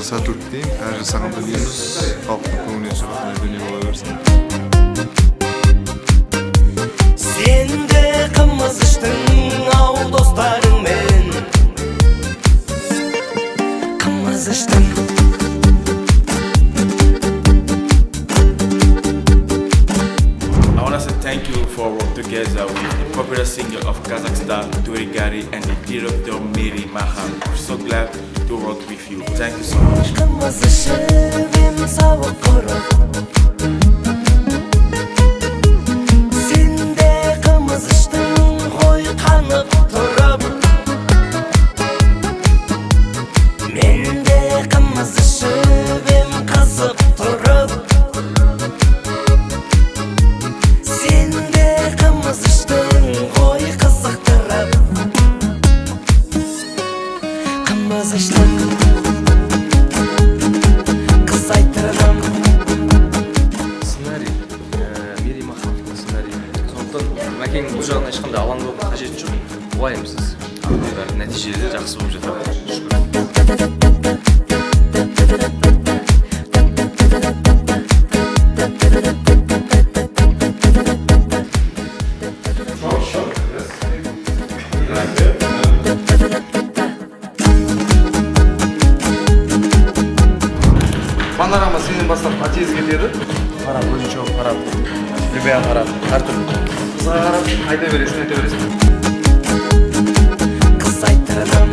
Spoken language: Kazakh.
сәттілік тілеймін. Әр жасаған дүниеміз халықтың көңілінен шығатын дүние бола берсін. Sen de qымыз іштің ау достарыңмен, qымыз іштің. I want to say thank you for working together with the popular singer of Kazakhstan, Turigari, and the director Miri Mahan. We're so glad to work with you. Thank you so much. Qымыз ішіп ем сауық құрып, сен де qымыз іштің ғой қанып тұрып. Мен де qымыз ішіп ем қызып тұрып, сен де qымыз іштің ғой қызықтырып. Qымыз іштің қыз айтырым. Сценарий, Мири Махановтың сценарийі. Сондықтан Мәкеңнің бұл жағынан ешқандай алаңдаудың қажеті жоқ. Уайымсыз. Нәтижелері жақсы болып жатады. Шүкір. Панорама сенен бастап атез кетеді. Қарап, өзінше болып қарап, любая қарап, әртүрлі. Қызға қарап, айта бересің. Қыз айтырым.